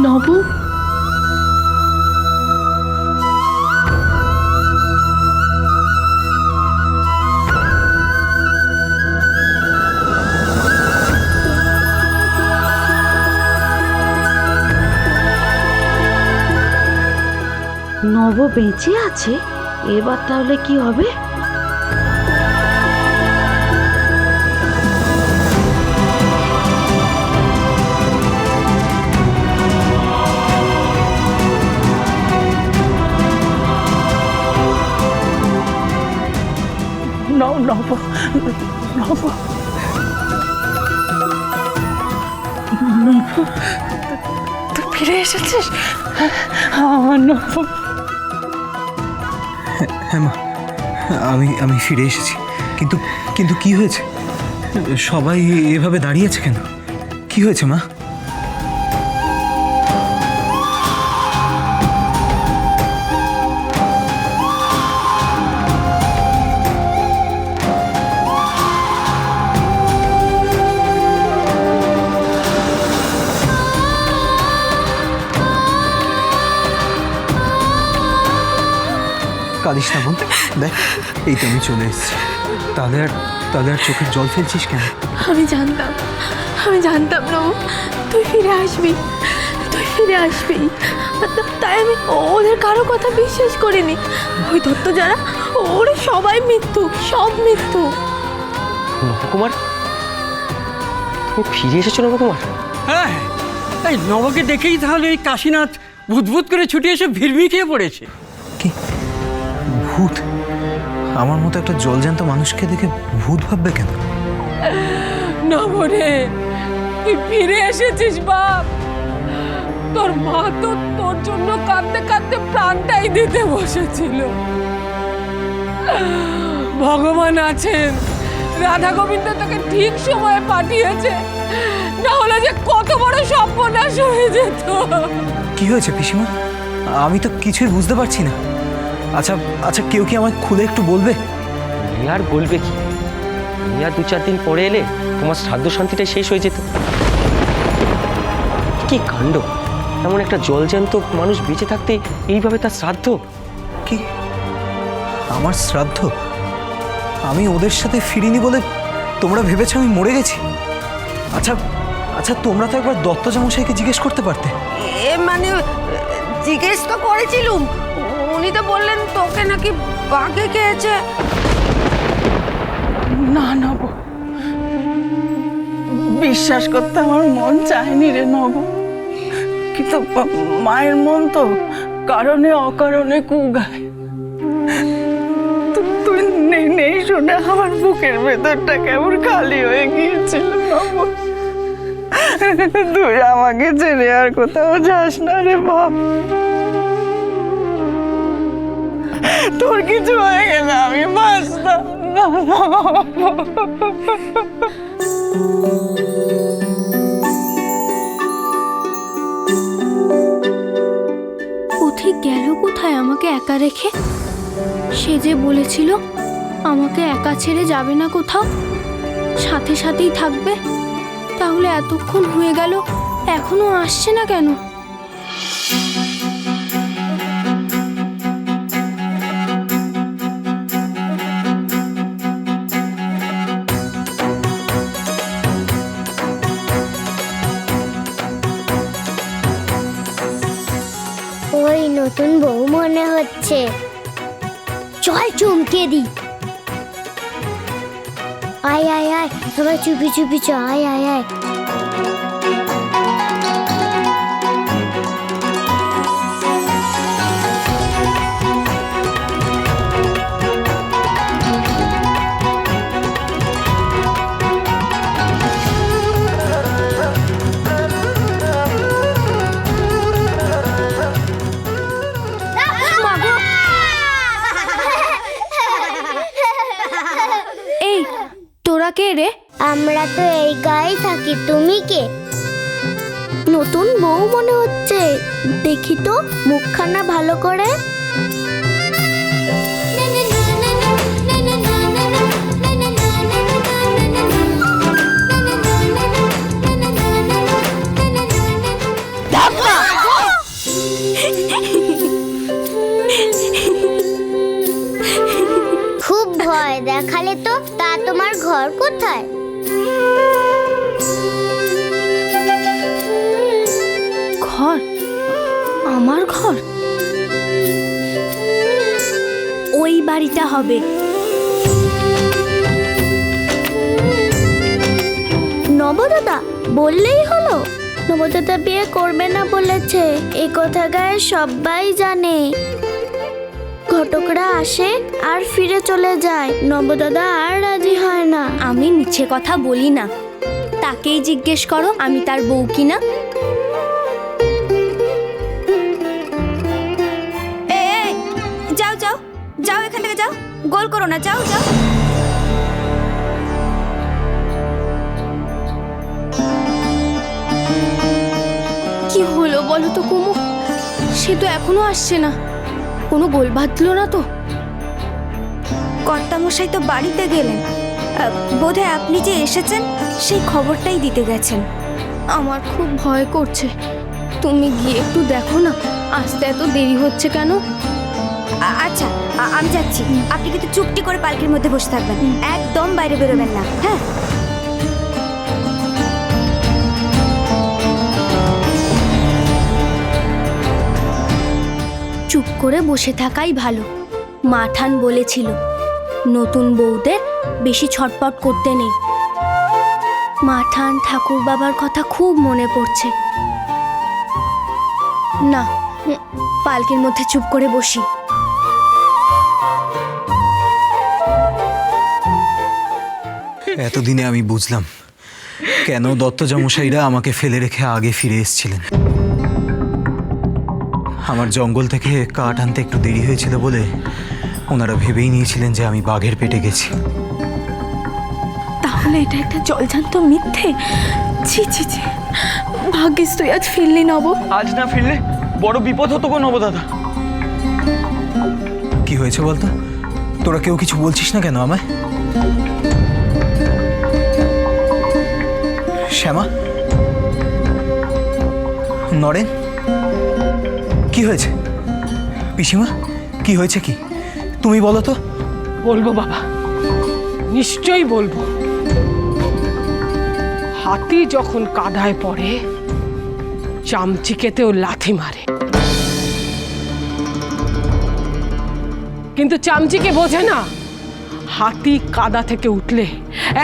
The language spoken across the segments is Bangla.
নব, নব বেঁচে আছে? এবার তাহলে কি হবে? নব, নব, তুই ফিরে এসেছিস আমার নব। হ্যাঁ মা, আমি ফিরে এসেছি। কিন্তু কিন্তু কি হয়েছে? সবাই এভাবে দাঁড়িয়েছে কেন? কি হয়েছে মা? কাঁদিস না বোন, দেখ এই তো আমি চলে এসেছি। তাহলে আর চোখের জল ফেলছিস কেন? আমি জানতাম না তুই ফিরে আসবি, তাই আমি ওদের কারো কথা বিশ্বাস করিনি। ওই দত্ত যারা, ওরা সবাই মিথ্যু, সব মিথ্যু। নবকুমার, ও ফিরে এসেছো নবকুমার? হ্যাঁ, এই নবকে দেখেই তাহলে এই কাশীনাথ ভূত করে ছুটে এসে ভিড়মিটিয়ে পড়েছে। কি ভূত? আমার মতো একটা জলজ্যান্ত মানুষকে দেখে ভূত ভাববে কেন? নবরে, তুই ফিরে এসেছিস বাপ। তোর মা তো তোর জন্য কাঁদতে কাঁদতে প্রাণটাই দিতে বসেছিল। ভগবান আছেন, রাধা গোবিন্দ তোকে ঠিক সময়ে পাঠিয়েছে, না হলে যে কত বড় সর্বনাশ হয়ে যেত। কি হয়েছে পিসিমা? আমি তো কিছুই বুঝতে পারছি না। আচ্ছা কেউ কি আমায় খুলে একটু বলবে? আর বলবে কি? আর 2-4 দিন পরে এলে তোমার শ্রাদ্ধ শান্তিটাই শেষ হয়ে যেত। কি কাণ্ড! এমন একটা জলজ্যান্ত মানুষ বেঁচে থাকতে এইভাবে তার শ্রাদ্ধ। কি আমার শ্রাদ্ধ? আমি ওদের সাথে ফিরিনি বলে তোমরা ভেবেছো আমি মরে গেছি? আচ্ছা তোমরা তো একবার দত্তজামশাইকে জিজ্ঞেস করতে পারতে। মানে জিজ্ঞেস তো করেছিলুম, উনি তো বললেন তোকে নাকি বাঘে খেয়েছে। না নব, বিশ্বাস করতে আমার মন চায়নি রে নব, কিন্তু মায়ের মন তো কারণে অকারণে কুগায়। তুই নেই শুনে আমার বুকের ভেতরটা কেমন খালি হয়ে গিয়েছিল নব। তুই আমাকে ছেড়ে আর কোথাও যাস না রে বাপ। তোর কিছু হয়ে গেলে আমি বাঁচতাম না। পথিক গেল কোথায় আমাকে একা রেখে? সে যে বলেছিল আমাকে একা ছেড়ে যাবে না কোথাও, সাথে সাথেই থাকবে। তাহলে এতক্ষণ হয়ে গেল, এখনো আসছে না কেন? ওই নতুন বউ মনে হচ্ছে, চল চমকে দি। আয় আয় আয়, সবাই চুপি চুপি চ, আয় আয় আয়। এই তোরা কে রে? আমরা তো এই গায়ে থাকি, তুমি কে? নতুন বউ মনে হচ্ছে, দেখি তো মুখখানা ভালো করে। ঘর কোথায়? ঘর? আমার ঘর? ওই বাড়িটা হবে। নবদাদা বললেই হলো? নবদাদা বিয়ে করবে না বলেছে, এ কথা গায়ে সবাই জানে। ঘটকরা আসে আর ফিরে চলে যায়, নবদাদা আর রাজি হয় না। আমি মিছে কথা বলি না, তাকেই জিজ্ঞেস করো আমি তার বউ কিনা। যাও যাও যাও, এখান থেকে যাও, গোল করো না, যাও যাও। কি হলো বলো তো কুমু? সে তো এখনো আসছে না, কোনো গোল বাঁধলো না তো? কর্তামশাই তো বাড়িতে গেলেন, বোধহয় আপনি যে এসেছেন সেই খবরটাই দিতে গেছেন। আমার খুব ভয় করছে, তুমি গিয়ে একটু দেখো না, আসতে এত দেরি হচ্ছে কেন? আচ্ছা, আমি যাচ্ছি। আপনি কিন্তু চুপটি করে পালকির মধ্যে বসে থাকবেন, একদম বাইরে বেরোবেন না, হ্যাঁ? চুপ করে বসে থাকাই ভালো। মাঠান বলেছিল নতুন বউদের বেশি ছটপট করতে নেই। মাঠান ঠাকুর বাবার কথা খুব মনে পড়ছে। না, পালকির মধ্যে চুপ করে বসি। এতদিনে আমি বুঝলাম কেন দত্তজামশাইরা আমাকে ফেলে রেখে আগে ফিরে এসেছিলেন। আমার জঙ্গল থেকে কাঠ আনতে একটু দেরি হয়েছিল বলে ওনারা ভেবেই নিয়েছিলেন যে আমি বাঘের পেটে গেছি। তাহলে এটা একটা জলজান্ত মিথ্যে। ছি ছি ছি, ভাগ্যিস তুই আজ ফিরলি নব। আজ না ফিরলে বড় বিপদ হতো গো নবদাদা। কি হয়েছে বলতো? তোরা কেউ কিছু বলছিস না কেন আমায়? শ্যামা, নরেন, কি হয়েছে? পিসিমা, কি হয়েছে? কি তুমি বলো তো। বলবো বাবা, নিশ্চয়ই বলবো। হাতি যখন কাদায় পড়ে চামচিকেতেও লাথি মারে, কিন্তু চামচিকে বোঝে না হাতি কাদা থেকে উঠলে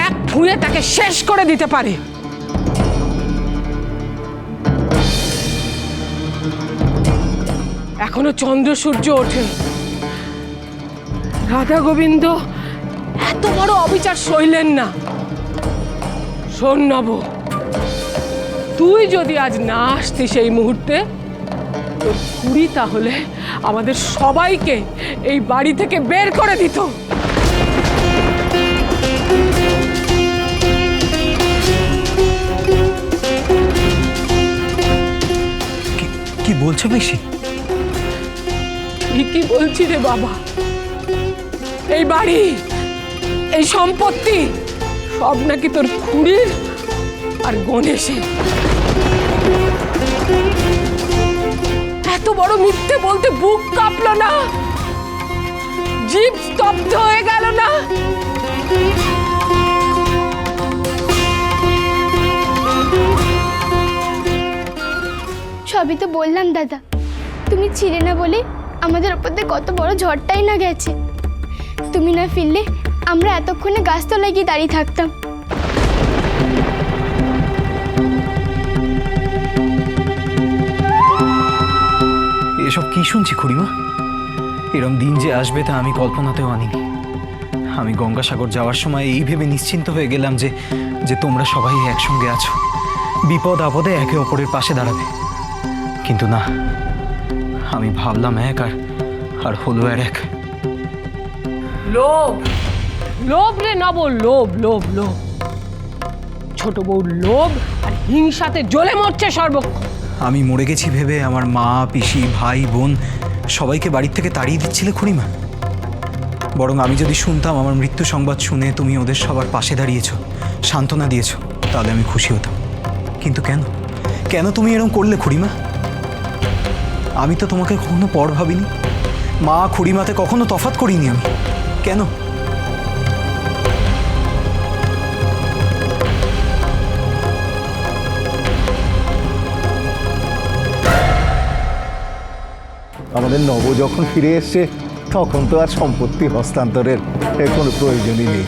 এক ঠুঁয়ে তাকে শেষ করে দিতে পারে। এখনো চন্দ্র সূর্য ওঠে, রাধা গোবিন্দ এত বড় অবিচার সইলেন না। শোন নব, তুই যদি আজ না আসতিস এই মুহূর্তে, তোর খুড়ি তাহলে আমাদের সবাইকে এই বাড়ি থেকে বের করে দিত। কি বলছো পিসি? ঠিকই বলছি রে বাবা। এই বাড়ি, এই সম্পত্তি সব নাকি তোর খুড়ির আর গণেশের। এত বড় মিথ্যে বলতে বুক কাঁপলো না? জিভ স্তব্ধ হয়ে গেল না? সবই তো বললাম দাদা, তুমি ছিলে না বলে আমাদের ওপর দিয়ে কত বড় ঝড়টাই না গেছে। তুমি না ফিরলে আমরা এতক্ষণে গাছতলায় গিয়ে দাঁড়িয়ে থাকতাম। এসব কি শুনছি খুড়িমা? এরম দিন যে আসবে তা আমি কল্পনাতেও আনিনি। আমি গঙ্গাসাগর যাওয়ার সময় এই ভেবে নিশ্চিন্ত হয়ে গেলাম যে যে তোমরা সবাই একসঙ্গে আছো, বিপদ আপদে একে অপরের পাশে দাঁড়াবে। কিন্তু না, আমি ভাবলাম এক আর হলো আর এক। লোভ, লোভ রে নব, লোভ লোভ লোভ। ছোট বউর লোভ আর হিংসাতে জ্বলে মরছে সর্বক্ষণ। আমি মরে গেছি ভেবে আমার মা, পিসি, ভাই, বোন সবাইকে বাড়ির থেকে তাড়িয়ে দিচ্ছিলে খুড়িমা। বরং আমি যদি শুনতাম আমার মৃত্যু সংবাদ শুনে তুমি ওদের সবার পাশে দাঁড়িয়েছো, সান্ত্বনা দিয়েছো, তাহলে আমি খুশি হতাম। কিন্তু কেন কেন তুমি এরকম করলে খুড়িমা? আমি তো তোমাকে কখনো পর ভাবিনি, মা খুড়িমাতে কখনো তফাৎ করিনি আমি। কেন? আমাদের নব যখন ফিরে এসছে তখন তো আর সম্পত্তি হস্তান্তরের কোনো প্রয়োজনই নেই।